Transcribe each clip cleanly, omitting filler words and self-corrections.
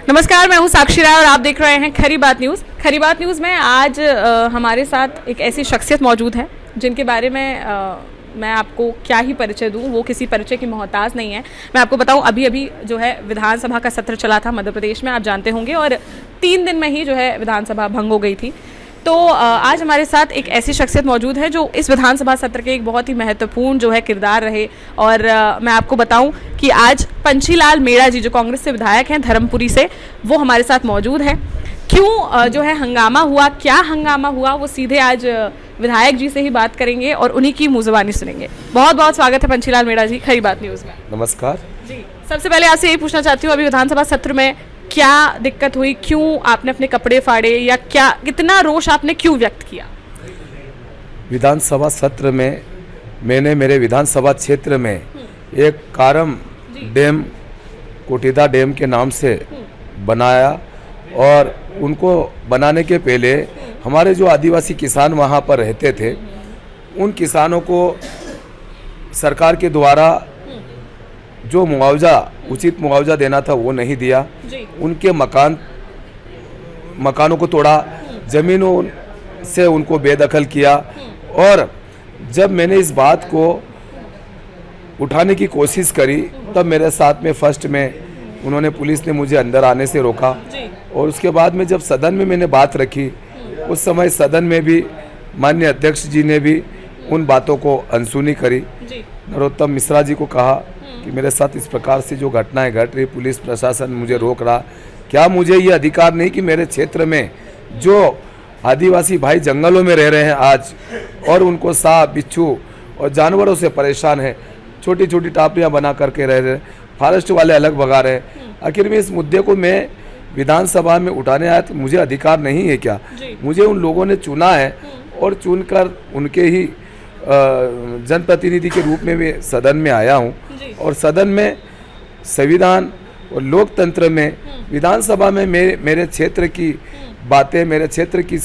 नमस्कार, मैं हूं साक्षी राय और आप देख रहे हैं खरी बात न्यूज़। खरी बात न्यूज़ में आज हमारे साथ एक ऐसी शख्सियत मौजूद है जिनके बारे में मैं आपको क्या ही परिचय दूं, वो किसी परिचय की मोहताज नहीं है। मैं आपको बताऊं, अभी अभी जो है विधानसभा का सत्र चला था मध्य प्रदेश में, आप जानते होंगे, और 3 दिन में ही जो है विधानसभा भंग हो गई थी। तो आज हमारे साथ एक ऐसी शख्सियत मौजूद है जो इस विधानसभा सत्र के एक बहुत ही महत्वपूर्ण जो है किरदार रहे। और मैं आपको बताऊं कि आज पंछीलाल मेड़ा जी, जो कांग्रेस से विधायक हैं धर्मपुरी से, वो हमारे साथ मौजूद हैं। क्यों जो है हंगामा हुआ, क्या हंगामा हुआ, वो सीधे आज विधायक जी से ही बात करेंगे और उन्हीं की मुँह ज़बानी सुनेंगे। बहुत बहुत स्वागत है पंछीलाल मेड़ा जी खरी बात न्यूज़ में। नमस्कार जी। सबसे पहले आपसे यही पूछना चाहती हूँ, अभी विधानसभा सत्र में क्या दिक्कत हुई, क्यों आपने अपने कपड़े फाड़े, या क्या कितना रोष आपने क्यों व्यक्त किया? विधानसभा सत्र में मैंने मेरे विधानसभा क्षेत्र में एक कारम डैम, कोटिदा डैम के नाम से बनाया, और उनको बनाने के पहले हमारे जो आदिवासी किसान वहाँ पर रहते थे, उन किसानों को सरकार के द्वारा जो मुआवजा, उचित मुआवजा देना था वो नहीं दिया। उनके मकानों को तोड़ा, ज़मीनों से उनको बेदखल किया। और जब मैंने इस बात को उठाने की कोशिश करी, तब मेरे साथ में फर्स्ट में उन्होंने, पुलिस ने मुझे अंदर आने से रोका। और उसके बाद में जब सदन में मैंने बात रखी, उस समय सदन में भी माननीय अध्यक्ष जी ने भी उन बातों को अनसुनी करी। नरोत्तम मिश्रा जी को कहा कि मेरे साथ इस प्रकार से जो घटनाएं घट रही, पुलिस प्रशासन मुझे रोक रहा, क्या मुझे ये अधिकार नहीं कि मेरे क्षेत्र में जो आदिवासी भाई जंगलों में रह रहे हैं आज, और उनको सांप, बिच्छू और जानवरों से परेशान है, छोटी छोटी टापरियाँ बना करके रह रहे, फॉरेस्ट वाले अलग भगा रहे, आखिर में इस मुद्दे को मैं विधानसभा में उठाने आया तो मुझे अधिकार नहीं है क्या? मुझे उन लोगों ने चुना है और चुनकर उनके ही जनप्रतिनिधि के रूप में मैं सदन में आया हूं। और सदन में संविधान और लोकतंत्र में, विधानसभा में मेरे क्षेत्र की बातें, मेरे क्षेत्र की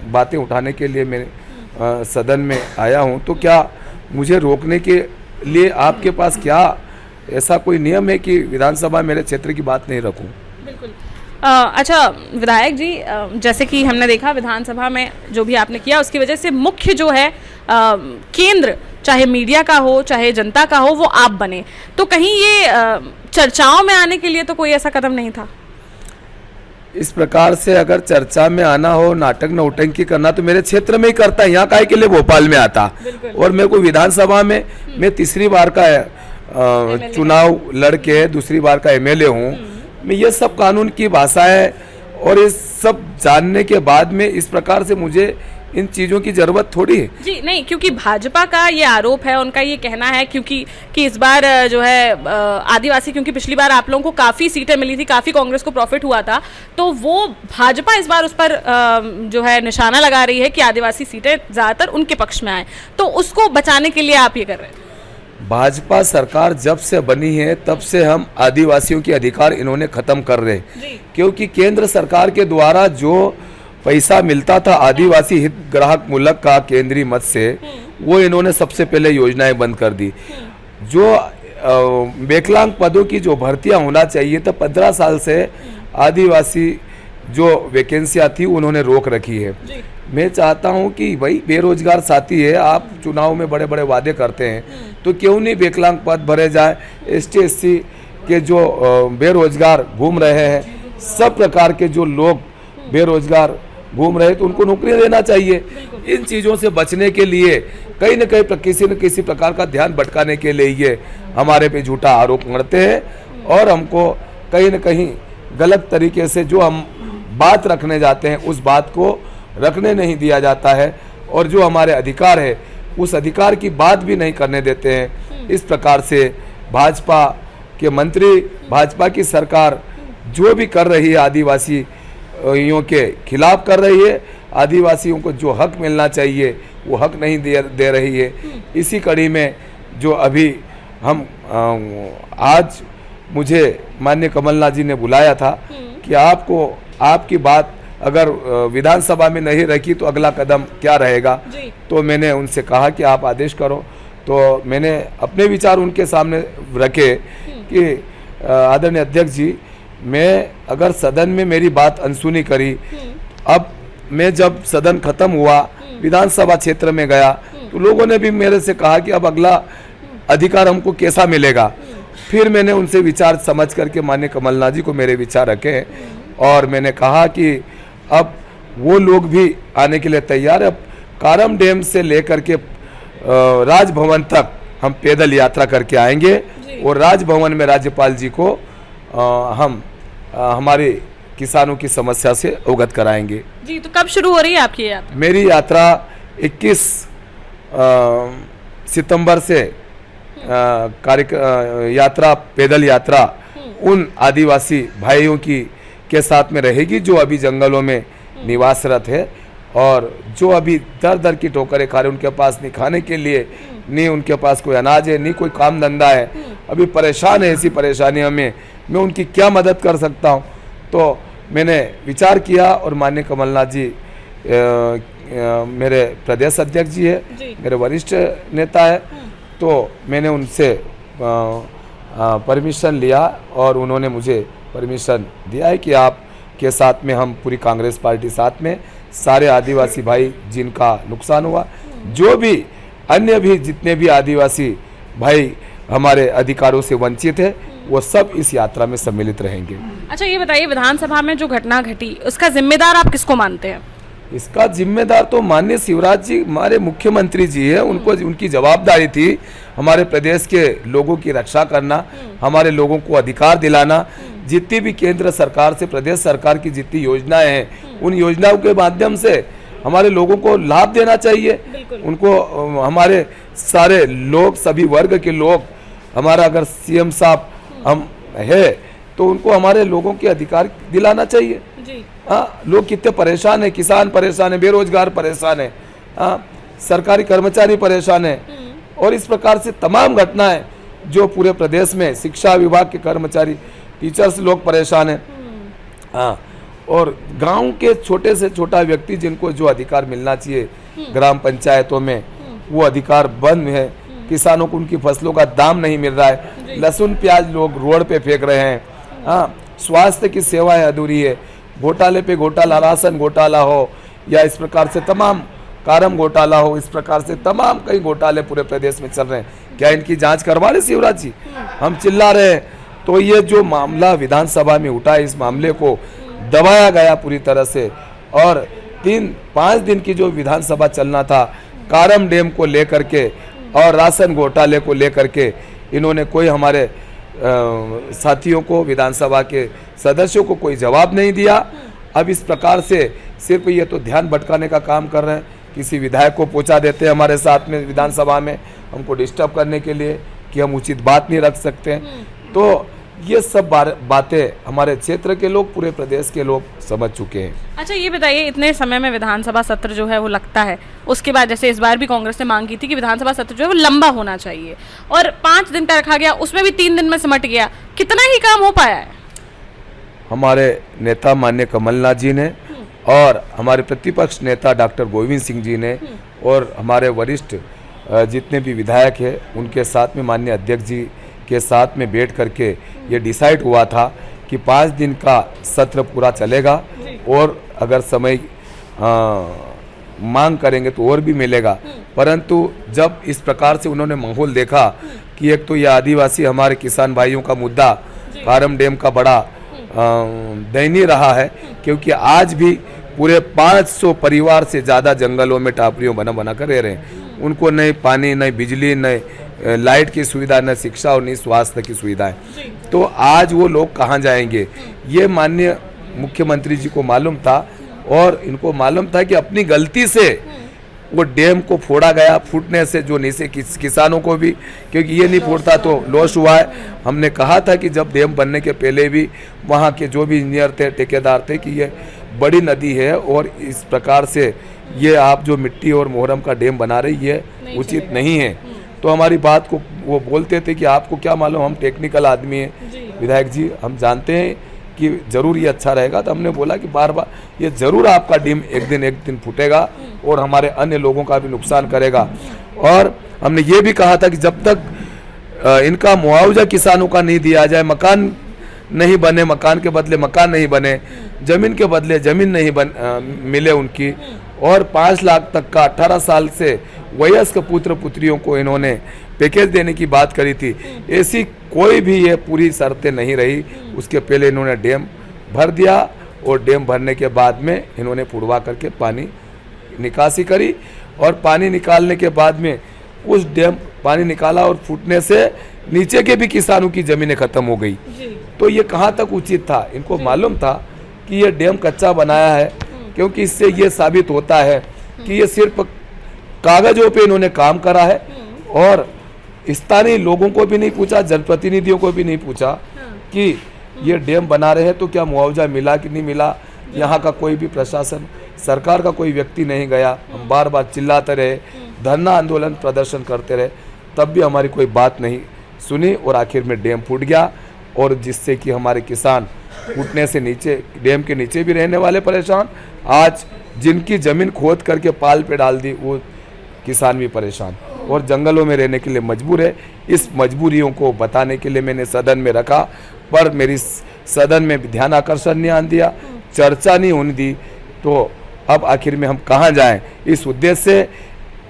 बातें उठाने के लिए मैं सदन में आया हूं। तो क्या मुझे रोकने के लिए आपके पास क्या ऐसा कोई नियम है कि विधानसभा मेरे क्षेत्र की बात नहीं रखूं? बिल्कुल। अच्छा विधायक जी, जैसे कि हमने देखा विधानसभा में जो भी आपने किया, उसकी वजह से मुख्य जो है केंद्र, चाहे मीडिया का हो चाहे जनता का हो, वो आप बने। तो कहीं ये चर्चाओं में आने के लिए तो कोई ऐसा कदम नहीं था? इस प्रकार से अगर चर्चा में आना हो, नाटक नौटंकी करना, तो मेरे क्षेत्र में ही करता है, यहाँ काहे के लिए भोपाल में आता? और मेरे को विधानसभा में, मैं तीसरी बार का चुनाव लड़के दूसरी बार का एमएलए हूँ। मैं ये सब कानून की भाषा है और ये सब जानने के बाद में इस प्रकार से मुझे इन चीज़ों की ज़रूरत थोड़ी है। जी नहीं, क्योंकि भाजपा का ये आरोप है, उनका ये कहना है क्योंकि कि इस बार जो है आदिवासी, क्योंकि पिछली बार आप लोगों को काफ़ी सीटें मिली थी, काफ़ी कांग्रेस को प्रॉफिट हुआ था, तो वो भाजपा इस बार उस पर जो है निशाना लगा रही है कि आदिवासी सीटें ज़्यादातर उनके पक्ष में आए। तो उसको बचाने के लिए आप ये कर रहे हैं? भाजपा सरकार जब से बनी है तब से हम आदिवासियों के अधिकार इन्होंने खत्म कर रहे, क्योंकि केंद्र सरकार के द्वारा जो पैसा मिलता था आदिवासी हित ग्राहक मूलक का केंद्रीय मद से, वो इन्होंने सबसे पहले योजनाएं बंद कर दी। जो विकलांग पदों की जो भर्तियां होना चाहिए, तो 15 साल से आदिवासी जो वैकेंसियां थी उन्होंने रोक रखी है। मैं चाहता हूं कि भाई बेरोजगार साथी है, आप चुनाव में बड़े बड़े वादे करते हैं, तो क्यों नहीं विकलांग पद भरे जाए? ST SC के जो बेरोजगार घूम रहे हैं, सब प्रकार के जो लोग बेरोजगार घूम रहे हैं, तो उनको नौकरी देना चाहिए। इन चीज़ों से बचने के लिए कहीं न कहीं किसी न किसी प्रकार का ध्यान भटकाने के लिए ये हमारे पे झूठा आरोप करते हैं, और हमको कहीं न कहीं गलत तरीके से जो हम बात रखने जाते हैं उस बात को रखने नहीं दिया जाता है, और जो हमारे अधिकार है उस अधिकार की बात भी नहीं करने देते हैं। इस प्रकार से भाजपा के मंत्री, भाजपा की सरकार जो भी कर रही है आदिवासियों के खिलाफ कर रही है। आदिवासियों को जो हक मिलना चाहिए वो हक नहीं दे रही है। इसी कड़ी में जो अभी हम आज मुझे माननीय कमलनाथ जी ने बुलाया था कि आपको, आपकी बात अगर विधानसभा में नहीं रखी तो अगला कदम क्या रहेगा? तो मैंने उनसे कहा कि आप आदेश करो। तो मैंने अपने विचार उनके सामने रखे कि आदरणीय अध्यक्ष जी, मैं अगर सदन में मेरी बात अनसुनी करी, अब मैं जब सदन खत्म हुआ विधानसभा क्षेत्र में गया तो लोगों ने भी मेरे से कहा कि अब अगला अधिकार हमको कैसा मिलेगा। फिर मैंने उनसे विचार समझ करके माननीय कमलनाथ जी को मेरे विचार रखे और मैंने कहा कि अब वो लोग भी आने के लिए तैयार है। अब कारम डैम से लेकर के राजभवन तक हम पैदल यात्रा करके आएंगे और राजभवन में राज्यपाल जी को हम हमारे किसानों की समस्या से अवगत कराएंगे। जी, तो कब शुरू हो रही है आपकी यात्रा? मेरी यात्रा 21 सितंबर से यात्रा पैदल यात्रा उन आदिवासी भाइयों की के साथ में रहेगी जो अभी जंगलों में निवासरत है और जो अभी दर दर की ठोकरें खा रहे, उनके पास नहीं खाने के लिए, नहीं उनके पास कोई अनाज है, नहीं कोई काम धंधा है, अभी परेशान है। ऐसी परेशानियों में मैं उनकी क्या मदद कर सकता हूं? तो मैंने विचार किया और माननीय कमलनाथ जी मेरे प्रदेश अध्यक्ष जी है, मेरे वरिष्ठ नेता है, तो मैंने उनसे परमिशन लिया और उन्होंने मुझे परमिशन दिया है कि आप के साथ में हम पूरी कांग्रेस पार्टी साथ में सारे आदिवासी भाई जिनका नुकसान हुआ, जो भी अन्य भी जितने भी आदिवासी भाई हमारे अधिकारों से वंचित है, वो सब इस यात्रा में सम्मिलित रहेंगे। अच्छा, ये बताइए, विधानसभा में जो घटना घटी उसका जिम्मेदार आप किसको मानते हैं? इसका जिम्मेदार तो माननीय शिवराज जी हमारे मुख्यमंत्री जी है। उनको उनकी जवाबदारी थी हमारे प्रदेश के लोगों की रक्षा करना, हमारे लोगों को अधिकार दिलाना। जितनी भी केंद्र सरकार से प्रदेश सरकार की जितनी योजनाएं हैं उन योजनाओं के माध्यम से हमारे लोगों को लाभ देना चाहिए। उनको हमारे सारे लोग, सभी वर्ग के लोग, हमारा अगर सीएम साहब हम है तो उनको हमारे लोगों के अधिकार दिलाना चाहिए। हाँ, लोग कितने परेशान है, किसान परेशान है, बेरोजगार परेशान है, सरकारी कर्मचारी परेशान है और इस प्रकार से तमाम घटनाएं जो पूरे प्रदेश में शिक्षा विभाग के कर्मचारी, टीचर्स लोग परेशान हैं। हाँ, और गांव के छोटे से छोटा व्यक्ति जिनको जो अधिकार मिलना चाहिए ग्राम पंचायतों में वो अधिकार बंद है। किसानों को उनकी फसलों का दाम नहीं मिल रहा है, लहसुन प्याज लोग रोड पे फेंक रहे हैं। हाँ, स्वास्थ्य की सेवाएं अधूरी है, घोटाले पे घोटाला, राशन घोटाला हो या इस प्रकार से तमाम कारम घोटाला हो, इस प्रकार से तमाम कई घोटाले पूरे प्रदेश में चल रहे हैं। क्या इनकी जांच करवा रहे शिवराज जी? हम चिल्ला रहे हैं तो ये जो मामला विधानसभा में उठा है, इस मामले को दबाया गया पूरी तरह से और 3-5 दिन की जो विधानसभा चलना था कारम डैम को लेकर के और राशन घोटाले को लेकर के, इन्होंने कोई हमारे साथियों को, विधानसभा के सदस्यों को कोई जवाब नहीं दिया। अब इस प्रकार से सिर्फ ये तो ध्यान भटकाने का काम कर रहे हैं। किसी विधायक को पहुंचा देते हैं हमारे साथ में विधानसभा में हमको डिस्टर्ब करने के लिए कि हम उचित बात नहीं रख सकते। तो ये सब बातें हमारे क्षेत्र के लोग, पूरे प्रदेश के लोग समझ चुके हैं। अच्छा, ये बताइए, इतने समय में विधानसभा सत्र जो है वो लगता है, उसके बाद जैसे इस बार भी कांग्रेस ने मांग की थी कि विधानसभा सत्र जो है वो लंबा होना चाहिए और 5 दिन का रखा गया, उसमें भी 3 दिन में सिमट गया। कितना ही काम हो पाया है? हमारे नेता माननीय कमलनाथ जी ने और हमारे प्रतिपक्ष नेता डॉक्टर गोविंद सिंह जी ने और हमारे वरिष्ठ जितने भी विधायक हैं उनके साथ में माननीय अध्यक्ष जी के साथ में बैठ करके ये डिसाइड हुआ था कि 5 दिन का सत्र पूरा चलेगा और अगर समय मांग करेंगे तो और भी मिलेगा। परंतु जब इस प्रकार से उन्होंने माहौल देखा कि एक तो ये आदिवासी हमारे किसान भाइयों का मुद्दा कारम डैम का बड़ा दयनीय रहा है, क्योंकि आज भी पूरे 500 परिवार से ज़्यादा जंगलों में टापरियों बना कर रह रहे हैं। उनको नहीं पानी, नहीं बिजली, नहीं लाइट की सुविधा, न शिक्षा और नहीं स्वास्थ्य की सुविधाएं। तो आज वो लोग कहाँ जाएंगे? ये माननीय मुख्यमंत्री जी को मालूम था और इनको मालूम था कि अपनी गलती से वो डैम को फोड़ा गया। फूटने से जो नीचे किसानों को भी, क्योंकि ये नहीं फूटता तो लॉस हुआ है। हमने कहा था कि जब डैम बनने के पहले भी वहाँ के जो भी इंजीनियर थे, ठेकेदार थे, कि ये बड़ी नदी है और इस प्रकार से ये आप जो मिट्टी और मोहरम का डैम बना रही है उचित नहीं है। तो हमारी बात को वो बोलते थे कि आपको क्या मालूम, हम टेक्निकल आदमी हैं विधायक जी, हम जानते हैं कि जरूर ये अच्छा रहेगा। तो हमने बोला कि बार बार ये जरूर आपका डैम एक दिन फूटेगा और हमारे अन्य लोगों का भी नुकसान करेगा। और हमने ये भी कहा था कि जब तक इनका मुआवजा किसानों का नहीं दिया जाए, मकान नहीं बने, मकान के बदले मकान नहीं बने, जमीन के बदले जमीन नहीं मिले उनकी, और 5 लाख तक का 18 साल से वयस्क पुत्र पुत्रियों को इन्होंने पैकेज देने की बात करी थी। ऐसी कोई भी ये पूरी शर्तें नहीं रही। उसके पहले इन्होंने डैम भर दिया और डैम भरने के बाद में इन्होंने पुड़वा करके पानी निकासी करी, और पानी निकालने के बाद में उस डैम पानी निकाला और फूटने से नीचे के भी किसानों की ज़मीनें ख़त्म हो गई। तो ये कहाँ तक उचित था? इनको मालूम था कि ये डैम कच्चा बनाया है, क्योंकि इससे ये साबित होता है कि ये सिर्फ कागजों पे इन्होंने काम करा है और स्थानीय लोगों को भी नहीं पूछा, जनप्रतिनिधियों को भी नहीं पूछा कि ये डैम बना रहे हैं तो क्या मुआवजा मिला कि नहीं मिला। यहाँ का कोई भी प्रशासन, सरकार का कोई व्यक्ति नहीं गया। हम बार बार चिल्लाते रहे, धरना आंदोलन प्रदर्शन करते रहे, तब भी हमारी कोई बात नहीं सुनी, और आखिर में डैम फूट गया, और जिससे कि हमारे किसान फूटने से नीचे, डैम के नीचे भी रहने वाले परेशान, आज जिनकी ज़मीन खोद करके पाल पे डाल दी वो किसान भी परेशान और जंगलों में रहने के लिए मजबूर है। इस मजबूरियों को बताने के लिए मैंने सदन में रखा, पर मेरी सदन में ध्यान आकर्षण नहीं आने दिया, चर्चा नहीं होने दी। तो अब आखिर में हम कहाँ जाएं? इस उद्देश्य से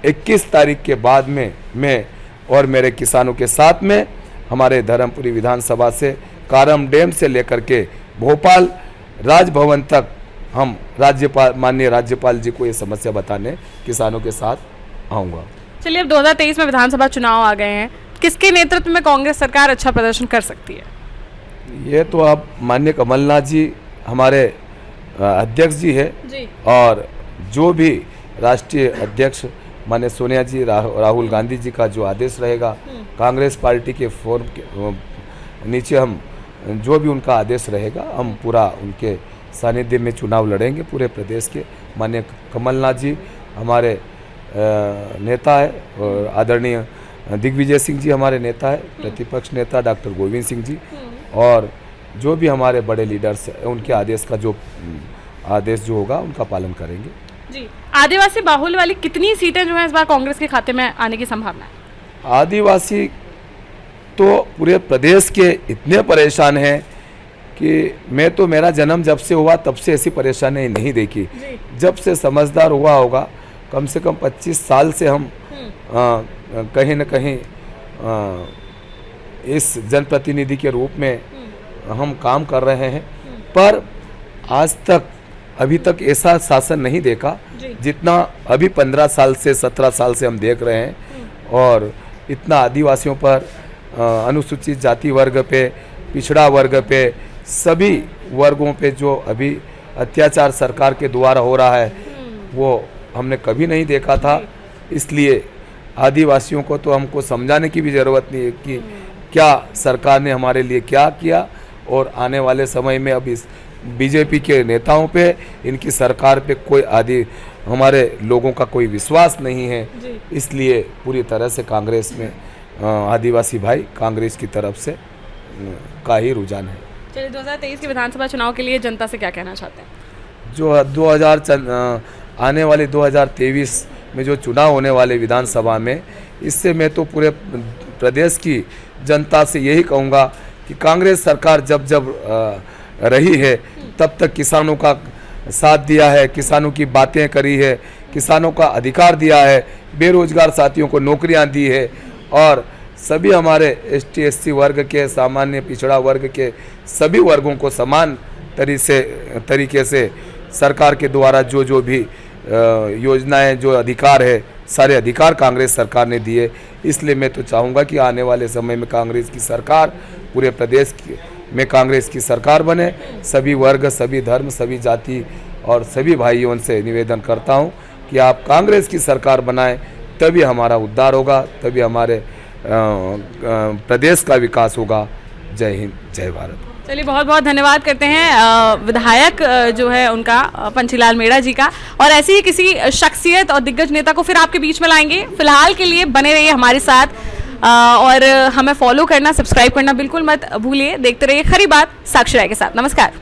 21 तारीख के बाद में मैं और मेरे किसानों के साथ में हमारे धर्मपुरी विधानसभा से कारम डैम से लेकर के भोपाल राजभवन तक हम राज्यपाल, माननीय राज्यपाल जी को ये समस्या बताने किसानों के साथ आऊँगा। चलिए, अब 2023 में विधानसभा चुनाव आ गए हैं, किसके नेतृत्व में कांग्रेस सरकार अच्छा प्रदर्शन कर सकती है? ये तो अब माननीय कमलनाथ जी हमारे अध्यक्ष जी है जी, और जो भी राष्ट्रीय अध्यक्ष माननीय सोनिया जी, राहुल गांधी जी का जो आदेश रहेगा, कांग्रेस पार्टी के फोरम के नीचे हम जो भी उनका आदेश रहेगा, हम पूरा उनके सानिध्य में चुनाव लड़ेंगे पूरे प्रदेश के। माननीय कमलनाथ जी हमारे नेता है, और आदरणीय दिग्विजय सिंह जी हमारे नेता है, प्रतिपक्ष नेता डॉक्टर गोविंद सिंह जी, और जो भी हमारे बड़े लीडर्स हैं उनके आदेश का जो आदेश जो होगा उनका पालन करेंगे जी। आदिवासी बाहुल्य वाली कितनी सीटें जो हैं इस बार कांग्रेस के खाते में आने की संभावना है? आदिवासी तो पूरे प्रदेश के इतने परेशान हैं कि मैं तो, मेरा जन्म जब से हुआ तब से ऐसी परेशानी नहीं देखी। जब से समझदार हुआ होगा, कम से कम 25 साल से हम कहीं न कहीं इस जनप्रतिनिधि के रूप में हम काम कर रहे हैं, पर आज तक अभी तक ऐसा शासन नहीं देखा जितना अभी 15 साल से 17 साल से हम देख रहे हैं। और इतना आदिवासियों पर, अनुसूचित जाति वर्ग पे, पिछड़ा वर्ग पे, सभी वर्गों पे जो अभी अत्याचार सरकार के द्वारा हो रहा है वो हमने कभी नहीं देखा था। इसलिए आदिवासियों को तो हमको समझाने की भी ज़रूरत नहीं है कि क्या सरकार ने हमारे लिए क्या किया, और आने वाले समय में अब इस बीजेपी के नेताओं पे, इनकी सरकार पे कोई हमारे लोगों का कोई विश्वास नहीं है। इसलिए पूरी तरह से कांग्रेस में आदिवासी भाई कांग्रेस की तरफ से का ही रुझान है। चलिए, 2023 के विधानसभा चुनाव के लिए जनता से क्या कहना चाहते हैं? जो आने वाले 2023 में जो चुनाव होने वाले विधानसभा में, इससे मैं तो पूरे प्रदेश की जनता से यही कहूँगा कि कांग्रेस सरकार जब जब रही है तब तक किसानों का साथ दिया है, किसानों की बातें करी है, किसानों का अधिकार दिया है, बेरोजगार साथियों को नौकरियां दी है, और सभी हमारे ST SC वर्ग के, सामान्य पिछड़ा वर्ग के सभी वर्गों को समान तरीके से सरकार के द्वारा जो जो भी योजनाएं, जो अधिकार है, सारे अधिकार कांग्रेस सरकार ने दिए। इसलिए मैं तो चाहूँगा कि आने वाले समय में कांग्रेस की सरकार, पूरे प्रदेश में कांग्रेस की सरकार बने। सभी वर्ग, सभी धर्म, सभी जाति और सभी भाइयों से निवेदन करता हूँ कि आप कांग्रेस की सरकार बनाएं, तभी हमारा उद्धार होगा, तभी हमारे प्रदेश का विकास होगा। जय हिंद, जय भारत। चलिए, बहुत बहुत धन्यवाद करते हैं विधायक जो है उनका, पंचीलाल मेड़ा जी का, और ऐसी ही किसी शख्सियत और दिग्गज नेता को फिर आपके बीच में लाएंगे। फिलहाल के लिए बने रहिए हमारे साथ, और हमें फॉलो करना, सब्सक्राइब करना बिल्कुल मत भूलिए। देखते रहिए खरी बात साक्षी राय के साथ। नमस्कार।